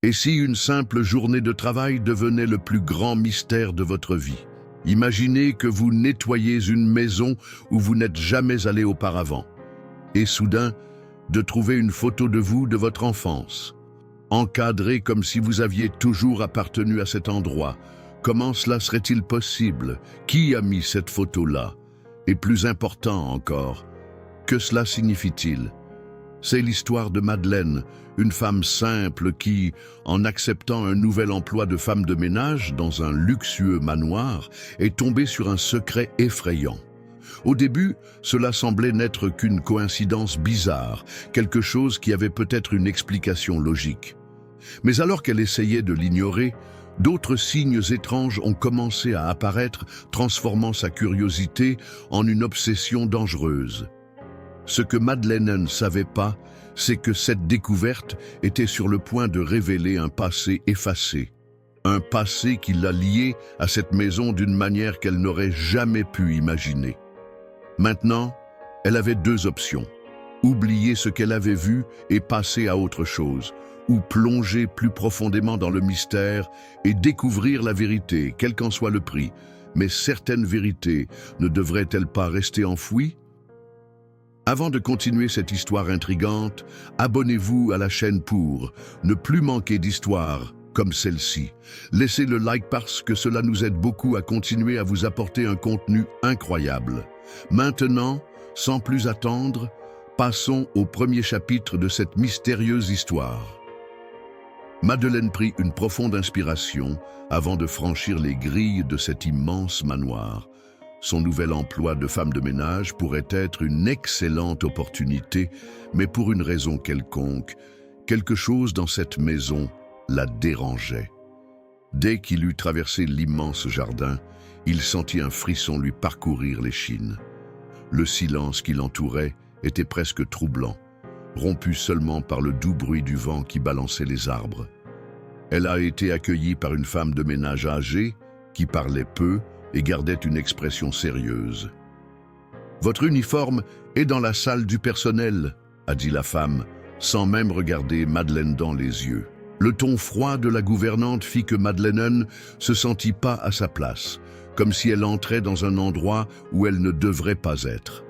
Et si une simple journée de travail devenait le plus grand mystère de votre vie? Imaginez que vous nettoyez une maison où vous n'êtes jamais allé auparavant. Et soudain, de trouver une photo de vous de votre enfance, encadrée comme si vous aviez toujours appartenu à cet endroit. Comment cela serait-il possible? Qui a mis cette photo-là? Et plus important encore, que cela signifie-t-il? C'est l'histoire de Madeleine, une femme simple qui, en acceptant un nouvel emploi de femme de ménage dans un luxueux manoir, est tombée sur un secret effrayant. Au début, cela semblait n'être qu'une coïncidence bizarre, quelque chose qui avait peut-être une explication logique. Mais alors qu'elle essayait de l'ignorer, d'autres signes étranges ont commencé à apparaître, transformant sa curiosité en une obsession dangereuse. Ce que Madeleine ne savait pas, c'est que cette découverte était sur le point de révéler un passé effacé. Un passé qui l'a liée à cette maison d'une manière qu'elle n'aurait jamais pu imaginer. Maintenant, elle avait deux options. Oublier ce qu'elle avait vu et passer à autre chose, ou plonger plus profondément dans le mystère et découvrir la vérité, quel qu'en soit le prix. Mais certaines vérités ne devraient-elles pas rester enfouies? Avant de continuer cette histoire intrigante, abonnez-vous à la chaîne pour ne plus manquer d'histoires comme celle-ci. Laissez le like parce que cela nous aide beaucoup à continuer à vous apporter un contenu incroyable. Maintenant, sans plus attendre, passons au premier chapitre de cette mystérieuse histoire. Madeleine prit une profonde inspiration avant de franchir les grilles de cet immense manoir. Son nouvel emploi de femme de ménage pourrait être une excellente opportunité, mais pour une raison quelconque, quelque chose dans cette maison la dérangeait. Dès qu'il eut traversé l'immense jardin, il sentit un frisson lui parcourir l'échine. Le silence qui l'entourait était presque troublant, rompu seulement par le doux bruit du vent qui balançait les arbres. Elle a été accueillie par une femme de ménage âgée, qui parlait peu et gardait une expression sérieuse. « Votre uniforme est dans la salle du personnel », a dit la femme, sans même regarder Madeleine dans les yeux. Le ton froid de la gouvernante fit que Madeleine ne se sentit pas à sa place, comme si elle entrait dans un endroit où elle ne devrait pas être.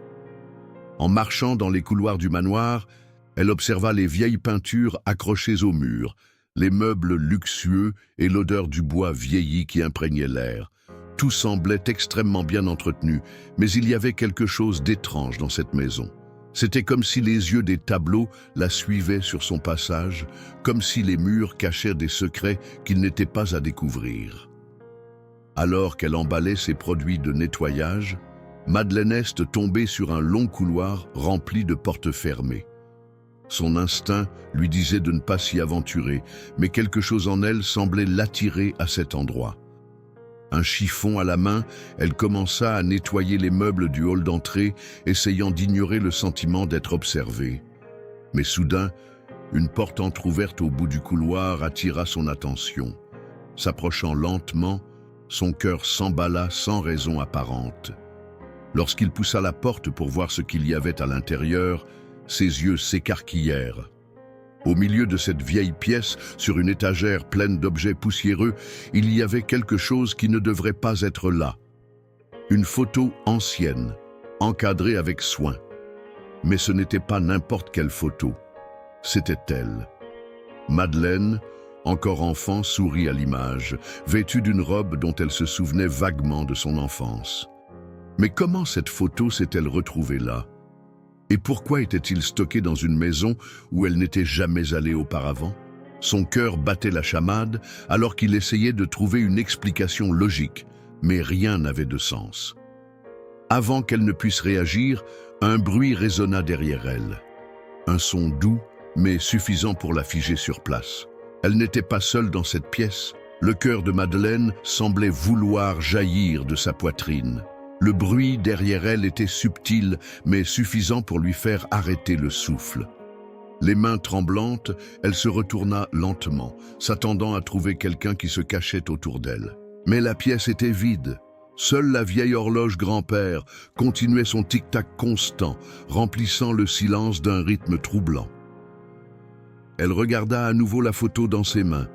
En marchant dans les couloirs du manoir, elle observa les vieilles peintures accrochées au mur, les meubles luxueux et l'odeur du bois vieilli qui imprégnait l'air. Tout semblait extrêmement bien entretenu, mais il y avait quelque chose d'étrange dans cette maison. C'était comme si les yeux des tableaux la suivaient sur son passage, comme si les murs cachaient des secrets qu'il n'était pas à découvrir. Alors qu'elle emballait ses produits de nettoyage, Madeleine est tombée sur un long couloir rempli de portes fermées. Son instinct lui disait de ne pas s'y aventurer, mais quelque chose en elle semblait l'attirer à cet endroit. Un chiffon à la main, elle commença à nettoyer les meubles du hall d'entrée, essayant d'ignorer le sentiment d'être observée. Mais soudain, une porte entr'ouverte au bout du couloir attira son attention. S'approchant lentement, son cœur s'emballa sans raison apparente. Lorsqu'il poussa la porte pour voir ce qu'il y avait à l'intérieur, ses yeux s'écarquillèrent. Au milieu de cette vieille pièce, sur une étagère pleine d'objets poussiéreux, il y avait quelque chose qui ne devrait pas être là. Une photo ancienne, encadrée avec soin. Mais ce n'était pas n'importe quelle photo. C'était elle. Madeleine, encore enfant, sourit à l'image, vêtue d'une robe dont elle se souvenait vaguement de son enfance. Mais comment cette photo s'est-elle retrouvée là? Et pourquoi était-il stocké dans une maison où elle n'était jamais allée auparavant? Son cœur battait la chamade alors qu'il essayait de trouver une explication logique, mais rien n'avait de sens. Avant qu'elle ne puisse réagir, un bruit résonna derrière elle. Un son doux, mais suffisant pour la figer sur place. Elle n'était pas seule dans cette pièce. Le cœur de Madeleine semblait vouloir jaillir de sa poitrine. Le bruit derrière elle était subtil, mais suffisant pour lui faire arrêter le souffle. Les mains tremblantes, elle se retourna lentement, s'attendant à trouver quelqu'un qui se cachait autour d'elle. Mais la pièce était vide. Seule la vieille horloge grand-père continuait son tic-tac constant, remplissant le silence d'un rythme troublant. Elle regarda à nouveau la photo dans ses mains.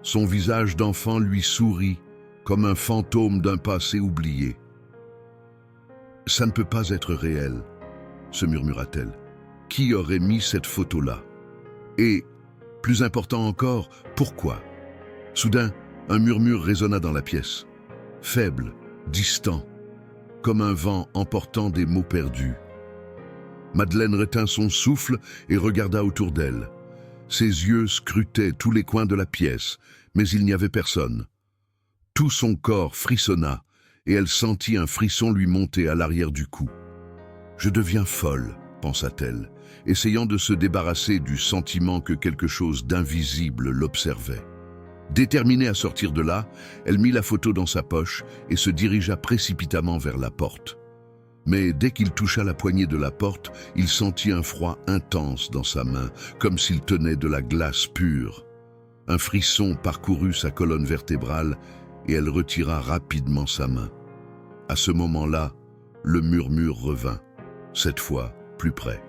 Son visage d'enfant lui sourit, comme un fantôme d'un passé oublié. « Ça ne peut pas être réel », se murmura-t-elle. « Qui aurait mis cette photo-là? Et, plus important encore, pourquoi ?» Soudain, un murmure résonna dans la pièce. Faible, distant, comme un vent emportant des mots perdus. Madeleine retint son souffle et regarda autour d'elle. Ses yeux scrutaient tous les coins de la pièce, mais il n'y avait personne. Tout son corps frissonna, et elle sentit un frisson lui monter à l'arrière du cou. « Je deviens folle », pensa-t-elle, essayant de se débarrasser du sentiment que quelque chose d'invisible l'observait. Déterminée à sortir de là, elle mit la photo dans sa poche et se dirigea précipitamment vers la porte. Mais dès qu'il toucha la poignée de la porte, il sentit un froid intense dans sa main, comme s'il tenait de la glace pure. Un frisson parcourut sa colonne vertébrale et elle retira rapidement sa main. À ce moment-là, le murmure revint, cette fois plus près.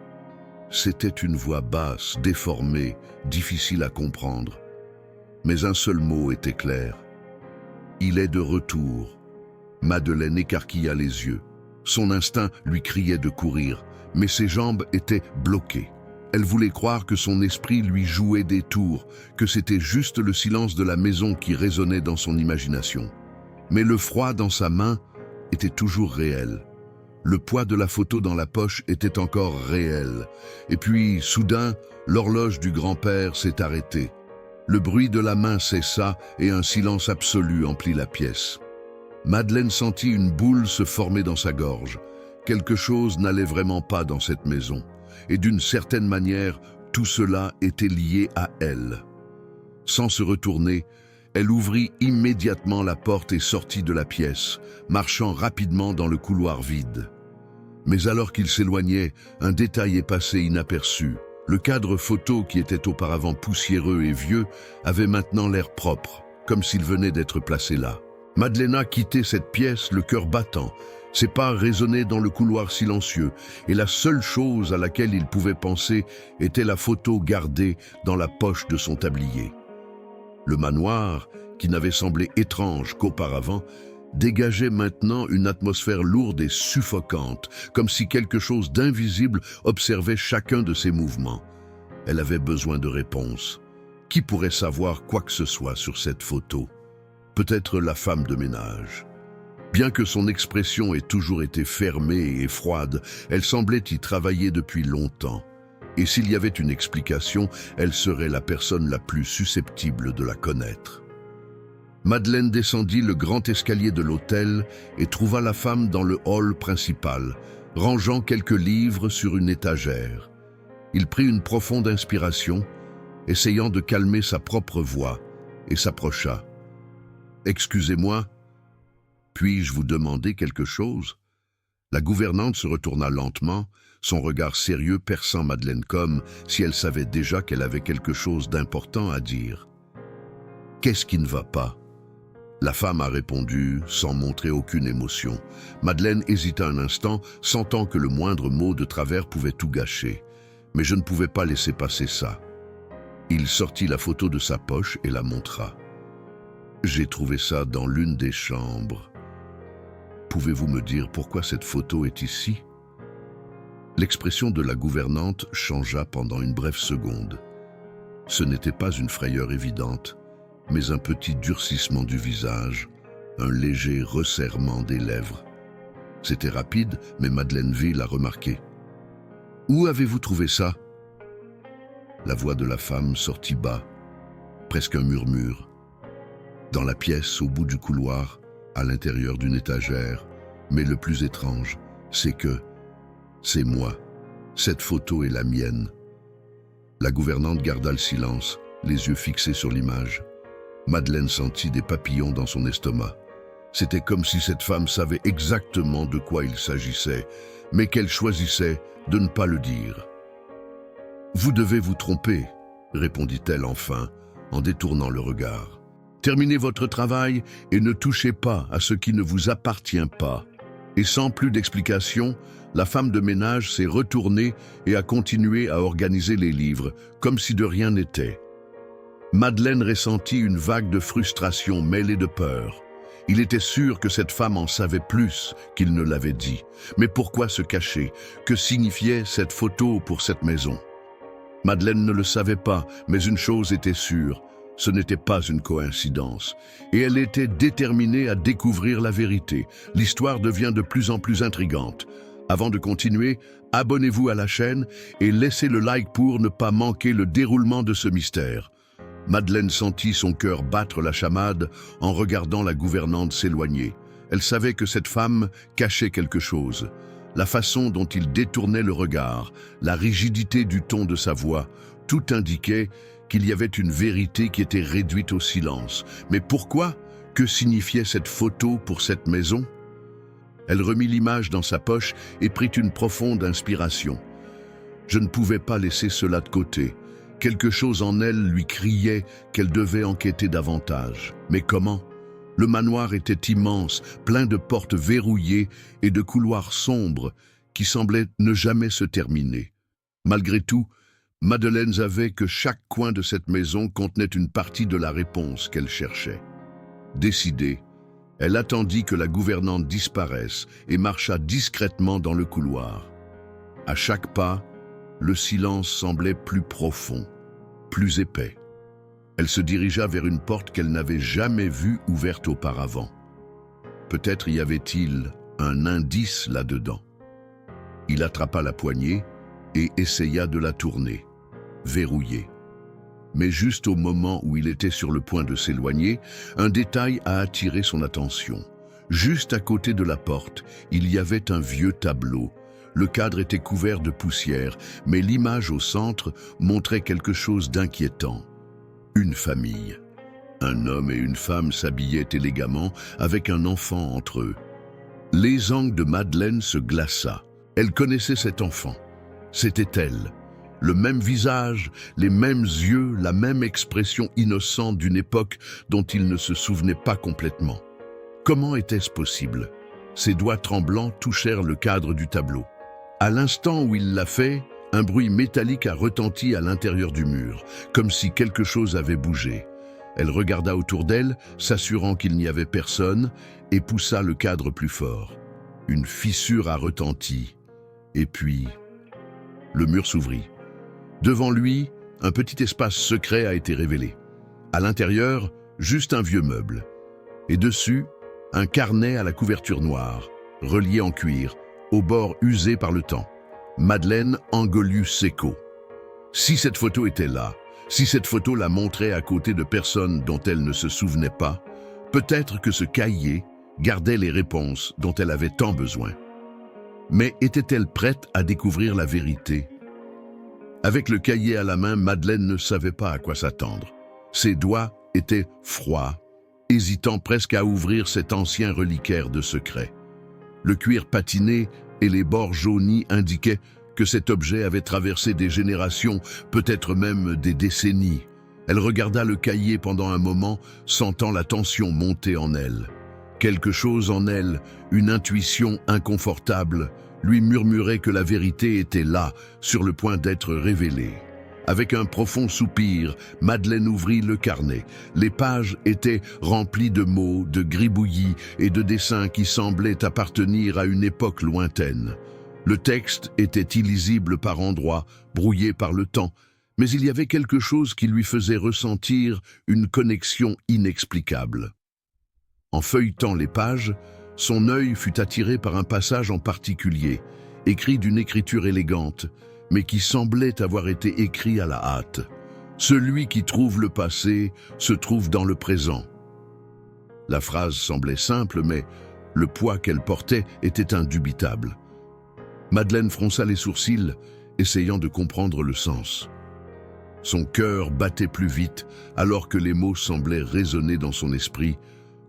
C'était une voix basse, déformée, difficile à comprendre. Mais un seul mot était clair. « Il est de retour ». Madeleine écarquilla les yeux. Son instinct lui criait de courir, mais ses jambes étaient bloquées. Elle voulait croire que son esprit lui jouait des tours, que c'était juste le silence de la maison qui résonnait dans son imagination. Mais le froid dans sa main était toujours réel. Le poids de la photo dans la poche était encore réel. Et puis, soudain, l'horloge du grand-père s'est arrêtée. Le bruit de la main cessa et un silence absolu emplit la pièce. Madeleine sentit une boule se former dans sa gorge. Quelque chose n'allait vraiment pas dans cette maison. Et d'une certaine manière, tout cela était lié à elle. Sans se retourner, elle ouvrit immédiatement la porte et sortit de la pièce, marchant rapidement dans le couloir vide. Mais alors qu'il s'éloignait, un détail est passé inaperçu. Le cadre photo, qui était auparavant poussiéreux et vieux, avait maintenant l'air propre, comme s'il venait d'être placé là. Madeleine a quitté cette pièce, le cœur battant. Ses pas résonnaient dans le couloir silencieux, et la seule chose à laquelle il pouvait penser était la photo gardée dans la poche de son tablier. Le manoir, qui n'avait semblé étrange qu'auparavant, dégageait maintenant une atmosphère lourde et suffocante, comme si quelque chose d'invisible observait chacun de ses mouvements. Elle avait besoin de réponses. Qui pourrait savoir quoi que ce soit sur cette photo? Peut-être la femme de ménage. Bien que son expression ait toujours été fermée et froide, elle semblait y travailler depuis longtemps. Et s'il y avait une explication, elle serait la personne la plus susceptible de la connaître. Madeleine descendit le grand escalier de l'hôtel et trouva la femme dans le hall principal, rangeant quelques livres sur une étagère. Il prit une profonde inspiration, essayant de calmer sa propre voix, et s'approcha. « Excusez-moi, puis-je vous demander quelque chose ?» La gouvernante se retourna lentement, son regard sérieux perçant Madeleine comme si elle savait déjà qu'elle avait quelque chose d'important à dire. « Qu'est-ce qui ne va pas ?» La femme a répondu sans montrer aucune émotion. Madeleine hésita un instant, sentant que le moindre mot de travers pouvait tout gâcher. Mais je ne pouvais pas laisser passer ça. Il sortit la photo de sa poche et la montra. « J'ai trouvé ça dans l'une des chambres. Pouvez-vous me dire pourquoi cette photo est ici ?» L'expression de la gouvernante changea pendant une brève seconde. Ce n'était pas une frayeur évidente, mais un petit durcissement du visage, un léger resserrement des lèvres. C'était rapide, mais Madeleine V l'a remarqué. « Où avez-vous trouvé ça ?» La voix de la femme sortit bas, presque un murmure. Dans la pièce, au bout du couloir, à l'intérieur d'une étagère, mais le plus étrange, c'est que c'est moi. Cette photo est la mienne. La gouvernante garda le silence, les yeux fixés sur l'image. Madeleine sentit des papillons dans son estomac. C'était comme si cette femme savait exactement de quoi il s'agissait, mais qu'elle choisissait de ne pas le dire. « Vous devez vous tromper, » répondit-elle enfin, en détournant le regard. « Terminez votre travail et ne touchez pas à ce qui ne vous appartient pas. » Et sans plus d'explication, la femme de ménage s'est retournée et a continué à organiser les livres, comme si de rien n'était. Madeleine ressentit une vague de frustration mêlée de peur. Il était sûr que cette femme en savait plus qu'il ne l'avait dit. Mais pourquoi se cacher? Que signifiait cette photo pour cette maison? Madeleine ne le savait pas, mais une chose était sûre, ce n'était pas une coïncidence. Et elle était déterminée à découvrir la vérité. L'histoire devient de plus en plus intrigante. Avant de continuer, abonnez-vous à la chaîne et laissez le like pour ne pas manquer le déroulement de ce mystère. Madeleine sentit son cœur battre la chamade en regardant la gouvernante s'éloigner. Elle savait que cette femme cachait quelque chose. La façon dont il détournait le regard, la rigidité du ton de sa voix, tout indiquait qu'il y avait une vérité qui était réduite au silence. Mais pourquoi? Que signifiait cette photo pour cette maison? Elle remit l'image dans sa poche et prit une profonde inspiration. Je ne pouvais pas laisser cela de côté. Quelque chose en elle lui criait qu'elle devait enquêter davantage. Mais comment? Le manoir était immense, plein de portes verrouillées et de couloirs sombres qui semblaient ne jamais se terminer. Malgré tout, Madeleine savait que chaque coin de cette maison contenait une partie de la réponse qu'elle cherchait. Décidée, elle attendit que la gouvernante disparaisse et marcha discrètement dans le couloir. À chaque pas, le silence semblait plus profond, plus épais. Elle se dirigea vers une porte qu'elle n'avait jamais vue ouverte auparavant. Peut-être y avait-il un indice là-dedans. Il attrapa la poignée et essaya de la tourner, verrouillée. Mais juste au moment où il était sur le point de s'éloigner, un détail a attiré son attention. Juste à côté de la porte, il y avait un vieux tableau. Le cadre était couvert de poussière, mais l'image au centre montrait quelque chose d'inquiétant. Une famille. Un homme et une femme s'habillaient élégamment avec un enfant entre eux. Les ongles de Madeleine se glaça. Elle connaissait cet enfant. C'était elle. Le même visage, les mêmes yeux, la même expression innocente d'une époque dont il ne se souvenait pas complètement. Comment était-ce possible? Ses doigts tremblants touchèrent le cadre du tableau. À l'instant où il l'a fait, un bruit métallique a retenti à l'intérieur du mur, comme si quelque chose avait bougé. Elle regarda autour d'elle, s'assurant qu'il n'y avait personne, et poussa le cadre plus fort. Une fissure a retenti, et puis le mur s'ouvrit. Devant lui, un petit espace secret a été révélé. À l'intérieur, juste un vieux meuble. Et dessus, un carnet à la couverture noire, relié en cuir, au bord usé par le temps. Madeleine Angolius Seco. Si cette photo était là, si cette photo la montrait à côté de personnes dont elle ne se souvenait pas, peut-être que ce cahier gardait les réponses dont elle avait tant besoin. Mais était-elle prête à découvrir la vérité? Avec le cahier à la main, Madeleine ne savait pas à quoi s'attendre. Ses doigts étaient froids, hésitant presque à ouvrir cet ancien reliquaire de secret. Le cuir patiné et les bords jaunis indiquaient que cet objet avait traversé des générations, peut-être même des décennies. Elle regarda le cahier pendant un moment, sentant la tension monter en elle. Quelque chose en elle, une intuition inconfortable, lui murmurait que la vérité était là, sur le point d'être révélée. Avec un profond soupir, Madeleine ouvrit le carnet. Les pages étaient remplies de mots, de gribouillis et de dessins qui semblaient appartenir à une époque lointaine. Le texte était illisible par endroits, brouillé par le temps, mais il y avait quelque chose qui lui faisait ressentir une connexion inexplicable. En feuilletant les pages, son œil fut attiré par un passage en particulier, écrit d'une écriture élégante, mais qui semblait avoir été écrit à la hâte. Celui qui trouve le passé se trouve dans le présent. La phrase semblait simple, mais le poids qu'elle portait était indubitable. Madeleine fronça les sourcils, essayant de comprendre le sens. Son cœur battait plus vite, alors que les mots semblaient résonner dans son esprit,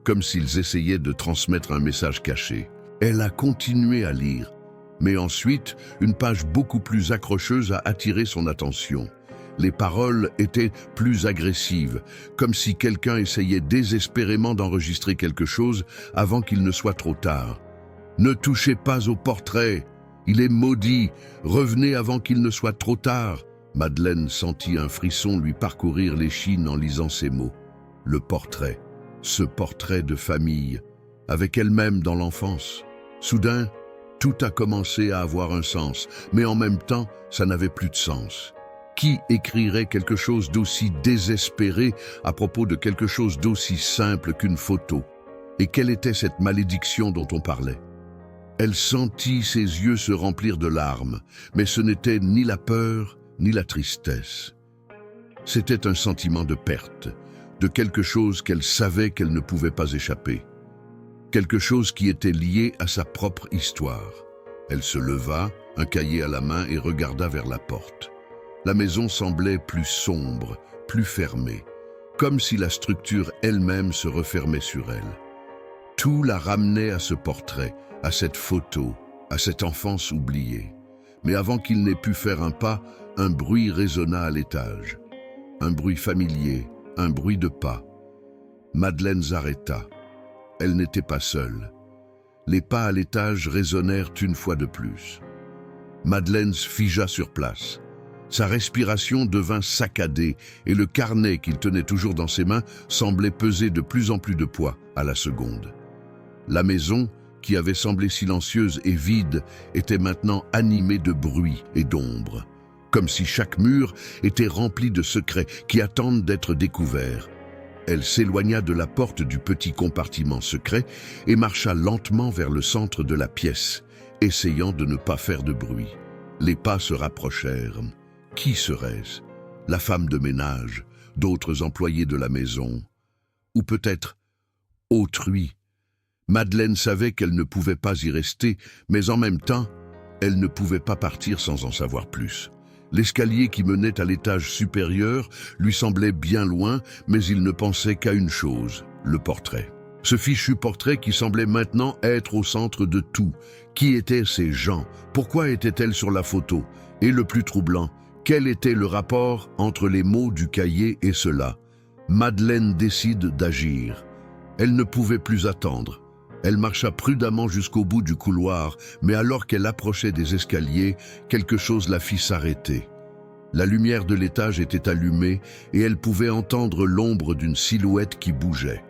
comme s'ils essayaient de transmettre un message caché. Elle a continué à lire, mais ensuite, une page beaucoup plus accrocheuse a attiré son attention. Les paroles étaient plus agressives, comme si quelqu'un essayait désespérément d'enregistrer quelque chose avant qu'il ne soit trop tard. Ne touchez pas au portrait. Il est maudit. Revenez avant qu'il ne soit trop tard. Madeleine sentit un frisson lui parcourir l'échine en lisant ces mots. Le portrait, ce portrait de famille, avec elle-même dans l'enfance. Soudain, tout a commencé à avoir un sens, mais en même temps, ça n'avait plus de sens. Qui écrirait quelque chose d'aussi désespéré à propos de quelque chose d'aussi simple qu'une photo? Et quelle était cette malédiction dont on parlait? Elle sentit ses yeux se remplir de larmes, mais ce n'était ni la peur, ni la tristesse. C'était un sentiment de perte, de quelque chose qu'elle savait qu'elle ne pouvait pas échapper. Quelque chose qui était lié à sa propre histoire. Elle se leva, un cahier à la main, et regarda vers la porte. La maison semblait plus sombre, plus fermée, comme si la structure elle-même se refermait sur elle. Tout la ramenait à ce portrait, à cette photo, à cette enfance oubliée. Mais avant qu'il n'ait pu faire un pas, un bruit résonna à l'étage. Un bruit familier, un bruit de pas. Madeleine s'arrêta. Elle n'était pas seule. Les pas à l'étage résonnèrent une fois de plus. Madeleine se figea sur place. Sa respiration devint saccadée et le carnet qu'il tenait toujours dans ses mains semblait peser de plus en plus de poids à la seconde. La maison, qui avait semblé silencieuse et vide, était maintenant animée de bruit et d'ombre, comme si chaque mur était rempli de secrets qui attendent d'être découverts. Elle s'éloigna de la porte du petit compartiment secret et marcha lentement vers le centre de la pièce, essayant de ne pas faire de bruit. Les pas se rapprochèrent. Qui serait-ce? La femme de ménage, d'autres employés de la maison, ou peut-être autrui. Madeleine savait qu'elle ne pouvait pas y rester, mais en même temps, elle ne pouvait pas partir sans en savoir plus. L'escalier qui menait à l'étage supérieur lui semblait bien loin, mais il ne pensait qu'à une chose, le portrait. Ce fichu portrait qui semblait maintenant être au centre de tout. Qui étaient ces gens? Pourquoi étaient-elles sur la photo? Et le plus troublant, quel était le rapport entre les mots du cahier et cela? Madeleine décide d'agir. Elle ne pouvait plus attendre. Elle marcha prudemment jusqu'au bout du couloir, mais alors qu'elle approchait des escaliers, quelque chose la fit s'arrêter. La lumière de l'étage était allumée et elle pouvait entendre l'ombre d'une silhouette qui bougeait.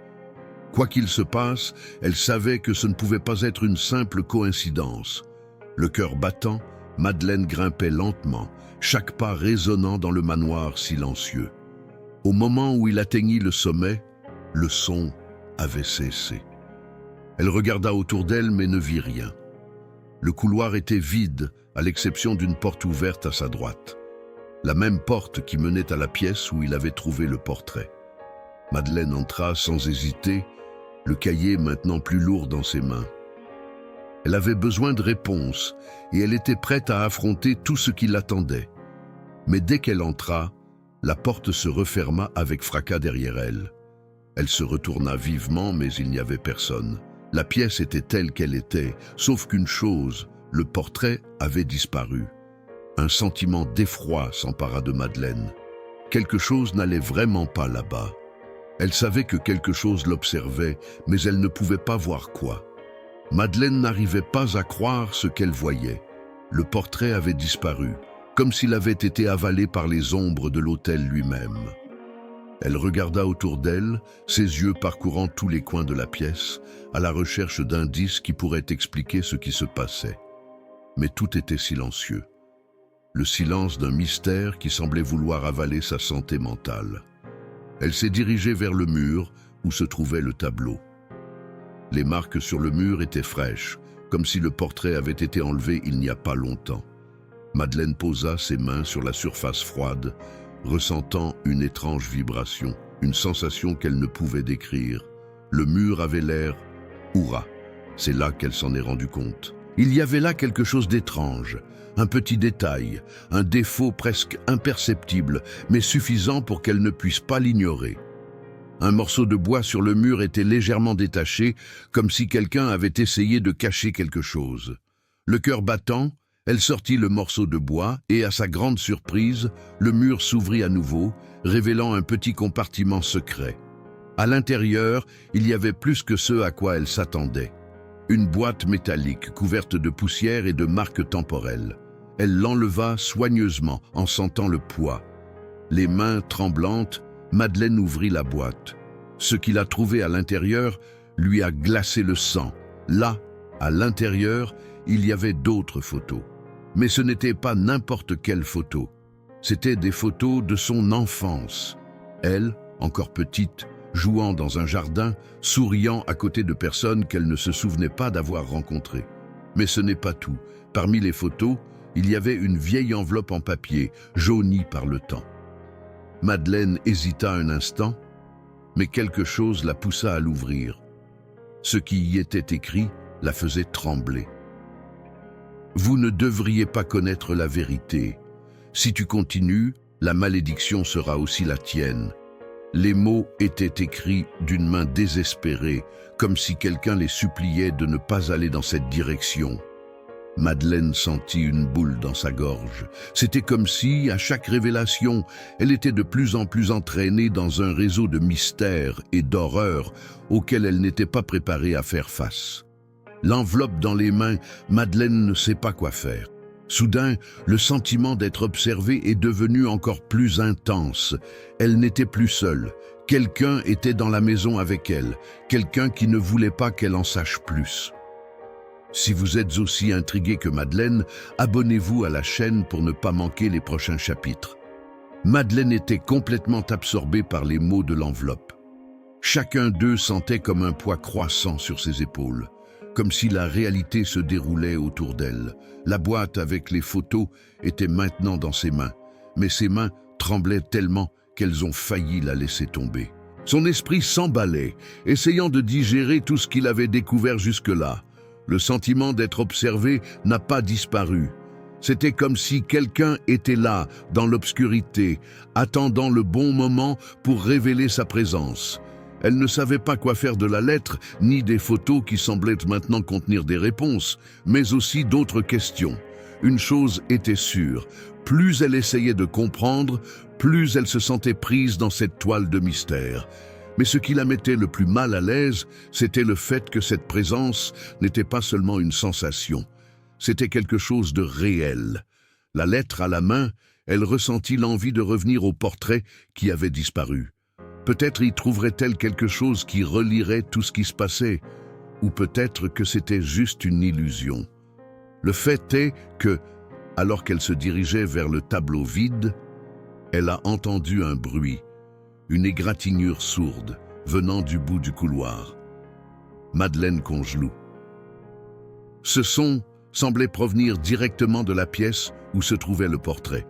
Quoi qu'il se passe, elle savait que ce ne pouvait pas être une simple coïncidence. Le cœur battant, Madeleine grimpait lentement, chaque pas résonnant dans le manoir silencieux. Au moment où il atteignit le sommet, le son avait cessé. Elle regarda autour d'elle mais ne vit rien. Le couloir était vide, à l'exception d'une porte ouverte à sa droite. La même porte qui menait à la pièce où il avait trouvé le portrait. Madeleine entra sans hésiter, le cahier maintenant plus lourd dans ses mains. Elle avait besoin de réponses et elle était prête à affronter tout ce qui l'attendait. Mais dès qu'elle entra, la porte se referma avec fracas derrière elle. Elle se retourna vivement, mais il n'y avait personne. La pièce était telle qu'elle était, sauf qu'une chose, le portrait avait disparu. Un sentiment d'effroi s'empara de Madeleine. Quelque chose n'allait vraiment pas là-bas. Elle savait que quelque chose l'observait, mais elle ne pouvait pas voir quoi. Madeleine n'arrivait pas à croire ce qu'elle voyait. Le portrait avait disparu, comme s'il avait été avalé par les ombres de l'hôtel lui-même. Elle regarda autour d'elle, ses yeux parcourant tous les coins de la pièce, à la recherche d'indices qui pourraient expliquer ce qui se passait. Mais tout était silencieux. Le silence d'un mystère qui semblait vouloir avaler sa santé mentale. Elle s'est dirigée vers le mur où se trouvait le tableau. Les marques sur le mur étaient fraîches, comme si le portrait avait été enlevé il n'y a pas longtemps. Madeleine posa ses mains sur la surface froide, ressentant une étrange vibration, une sensation qu'elle ne pouvait décrire. Le mur avait l'air hurrah. C'est là qu'elle s'en est rendue compte. Il y avait là quelque chose d'étrange, un petit détail, un défaut presque imperceptible, mais suffisant pour qu'elle ne puisse pas l'ignorer. Un morceau de bois sur le mur était légèrement détaché, comme si quelqu'un avait essayé de cacher quelque chose. Le cœur battant, elle sortit le morceau de bois et, à sa grande surprise, le mur s'ouvrit à nouveau, révélant un petit compartiment secret. À l'intérieur, il y avait plus que ce à quoi elle s'attendait. Une boîte métallique couverte de poussière et de marques temporelles. Elle l'enleva soigneusement en sentant le poids. Les mains tremblantes, Madeleine ouvrit la boîte. Ce qu'il a trouvé à l'intérieur lui a glacé le sang. Là, à l'intérieur, il y avait d'autres photos. Mais ce n'était pas n'importe quelle photo. C'étaient des photos de son enfance. Elle, encore petite, jouant dans un jardin, souriant à côté de personnes qu'elle ne se souvenait pas d'avoir rencontrées. Mais ce n'est pas tout. Parmi les photos, il y avait une vieille enveloppe en papier, jaunie par le temps. Madeleine hésita un instant, mais quelque chose la poussa à l'ouvrir. Ce qui y était écrit la faisait trembler. « Vous ne devriez pas connaître la vérité. Si tu continues, la malédiction sera aussi la tienne. » Les mots étaient écrits d'une main désespérée, comme si quelqu'un les suppliait de ne pas aller dans cette direction. Madeleine sentit une boule dans sa gorge. C'était comme si, à chaque révélation, elle était de plus en plus entraînée dans un réseau de mystères et d'horreurs auxquels elle n'était pas préparée à faire face. L'enveloppe dans les mains, Madeleine ne sait pas quoi faire. Soudain, le sentiment d'être observée est devenu encore plus intense. Elle n'était plus seule. Quelqu'un était dans la maison avec elle, quelqu'un qui ne voulait pas qu'elle en sache plus. Si vous êtes aussi intrigué que Madeleine, abonnez-vous à la chaîne pour ne pas manquer les prochains chapitres. Madeleine était complètement absorbée par les mots de l'enveloppe. Chacun d'eux sentait comme un poids croissant sur ses épaules, comme si la réalité se déroulait autour d'elle. La boîte avec les photos était maintenant dans ses mains, mais ses mains tremblaient tellement qu'elles ont failli la laisser tomber. Son esprit s'emballait, essayant de digérer tout ce qu'il avait découvert jusque-là. Le sentiment d'être observé n'a pas disparu. C'était comme si quelqu'un était là, dans l'obscurité, attendant le bon moment pour révéler sa présence. Elle ne savait pas quoi faire de la lettre, ni des photos qui semblaient maintenant contenir des réponses, mais aussi d'autres questions. Une chose était sûre, plus elle essayait de comprendre, plus elle se sentait prise dans cette toile de mystère. Mais ce qui la mettait le plus mal à l'aise, c'était le fait que cette présence n'était pas seulement une sensation. C'était quelque chose de réel. La lettre à la main, elle ressentit l'envie de revenir au portrait qui avait disparu. Peut-être y trouverait-elle quelque chose qui relierait tout ce qui se passait, ou peut-être que c'était juste une illusion. Le fait est que, alors qu'elle se dirigeait vers le tableau vide, elle a entendu un bruit, une égratignure sourde venant du bout du couloir. Madeleine congelout. Ce son semblait provenir directement de la pièce où se trouvait le portrait.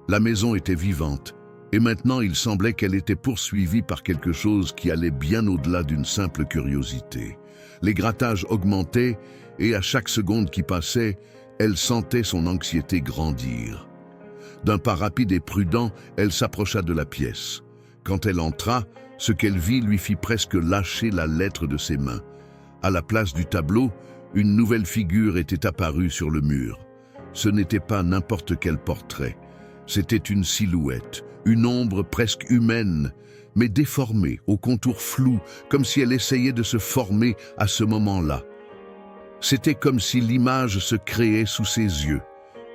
La maison était vivante, et maintenant il semblait qu'elle était poursuivie par quelque chose qui allait bien au-delà d'une simple curiosité. Les grattages augmentaient, et à chaque seconde qui passait, elle sentait son anxiété grandir. D'un pas rapide et prudent, elle s'approcha de la pièce. Quand elle entra, ce qu'elle vit lui fit presque lâcher la lettre de ses mains. À la place du tableau, une nouvelle figure était apparue sur le mur. Ce n'était pas n'importe quel portrait. C'était une silhouette, une ombre presque humaine, mais déformée, aux contours flous, comme si elle essayait de se former à ce moment-là. C'était comme si l'image se créait sous ses yeux,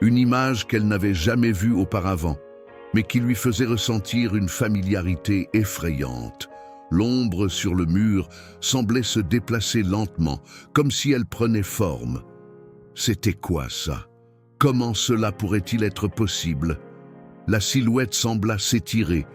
une image qu'elle n'avait jamais vue auparavant, mais qui lui faisait ressentir une familiarité effrayante. L'ombre sur le mur semblait se déplacer lentement, comme si elle prenait forme. C'était quoi ça? Comment cela pourrait-il être possible? La silhouette sembla s'étirer,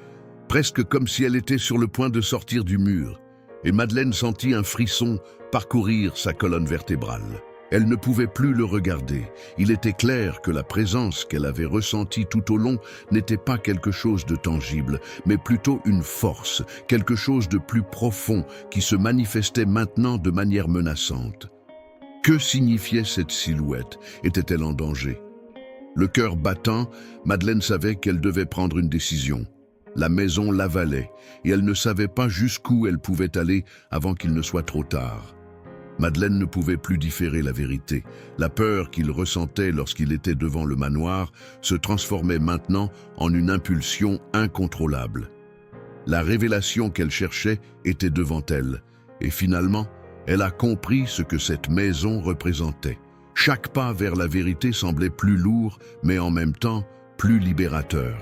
presque comme si elle était sur le point de sortir du mur, et Madeleine sentit un frisson parcourir sa colonne vertébrale. Elle ne pouvait plus le regarder. Il était clair que la présence qu'elle avait ressentie tout au long n'était pas quelque chose de tangible, mais plutôt une force, quelque chose de plus profond qui se manifestait maintenant de manière menaçante. Que signifiait cette silhouette? Était-elle en danger? Le cœur battant, Madeleine savait qu'elle devait prendre une décision. La maison l'avalait, et elle ne savait pas jusqu'où elle pouvait aller avant qu'il ne soit trop tard. Madeleine ne pouvait plus différer la vérité. La peur qu'il ressentait lorsqu'il était devant le manoir se transformait maintenant en une impulsion incontrôlable. La révélation qu'elle cherchait était devant elle, et finalement, Elle a compris ce que cette maison représentait. Chaque pas vers la vérité semblait plus lourd, mais en même temps plus libérateur.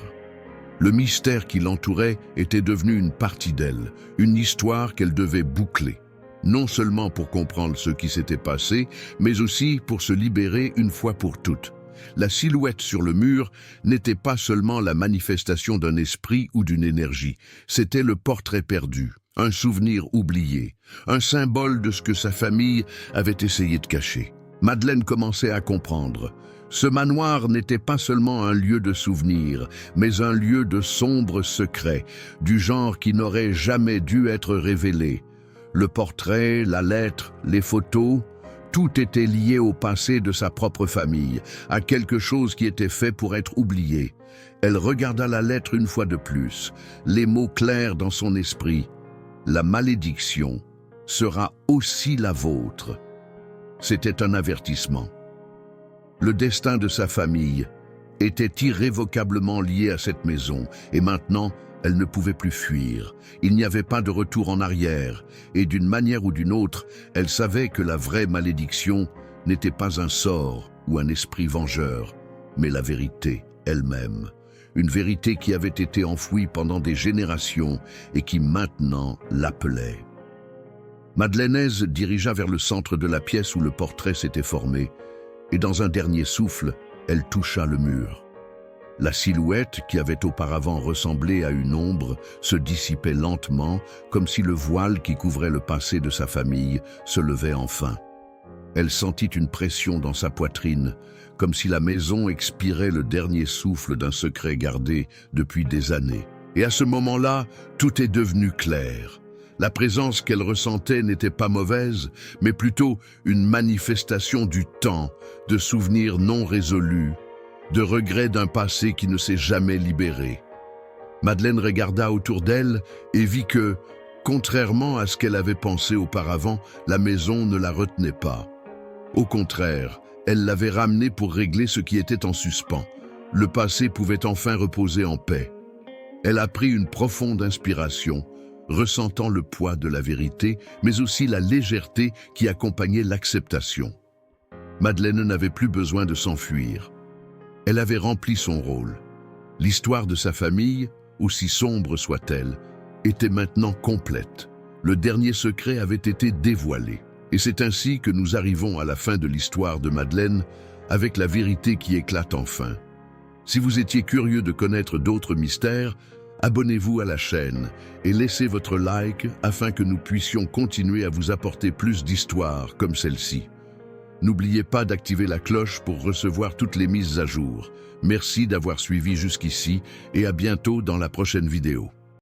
Le mystère qui l'entourait était devenu une partie d'elle, une histoire qu'elle devait boucler. Non seulement pour comprendre ce qui s'était passé, mais aussi pour se libérer une fois pour toutes. La silhouette sur le mur n'était pas seulement la manifestation d'un esprit ou d'une énergie, c'était le portrait perdu, un souvenir oublié, un symbole de ce que sa famille avait essayé de cacher. Madeleine commençait à comprendre. Ce manoir n'était pas seulement un lieu de souvenir, mais un lieu de sombres secrets, du genre qui n'aurait jamais dû être révélé. Le portrait, la lettre, les photos, tout était lié au passé de sa propre famille, à quelque chose qui était fait pour être oublié. Elle regarda la lettre une fois de plus, les mots clairs dans son esprit. La malédiction sera aussi la vôtre. C'était un avertissement. Le destin de sa famille était irrévocablement lié à cette maison, et maintenant, elle ne pouvait plus fuir. Il n'y avait pas de retour en arrière, et d'une manière ou d'une autre, elle savait que la vraie malédiction n'était pas un sort ou un esprit vengeur, mais la vérité elle-même. Une vérité qui avait été enfouie pendant des générations et qui maintenant l'appelait. Madeleine Haise dirigea vers le centre de la pièce où le portrait s'était formé, et dans un dernier souffle, elle toucha le mur. La silhouette, qui avait auparavant ressemblé à une ombre, se dissipait lentement, comme si le voile qui couvrait le passé de sa famille se levait enfin. Elle sentit une pression dans sa poitrine, comme si la maison expirait le dernier souffle d'un secret gardé depuis des années. Et à ce moment-là, tout est devenu clair. La présence qu'elle ressentait n'était pas mauvaise, mais plutôt une manifestation du temps, de souvenirs non résolus, de regrets d'un passé qui ne s'est jamais libéré. Madeleine regarda autour d'elle et vit que, contrairement à ce qu'elle avait pensé auparavant, la maison ne la retenait pas. Au contraire, elle l'avait ramenée pour régler ce qui était en suspens. Le passé pouvait enfin reposer en paix. Elle a pris une profonde inspiration, ressentant le poids de la vérité, mais aussi la légèreté qui accompagnait l'acceptation. Madeleine n'avait plus besoin de s'enfuir. Elle avait rempli son rôle. L'histoire de sa famille, aussi sombre soit-elle, était maintenant complète. Le dernier secret avait été dévoilé. Et c'est ainsi que nous arrivons à la fin de l'histoire de Madeleine, avec la vérité qui éclate enfin. Si vous étiez curieux de connaître d'autres mystères, abonnez-vous à la chaîne et laissez votre like afin que nous puissions continuer à vous apporter plus d'histoires comme celle-ci. N'oubliez pas d'activer la cloche pour recevoir toutes les mises à jour. Merci d'avoir suivi jusqu'ici et à bientôt dans la prochaine vidéo.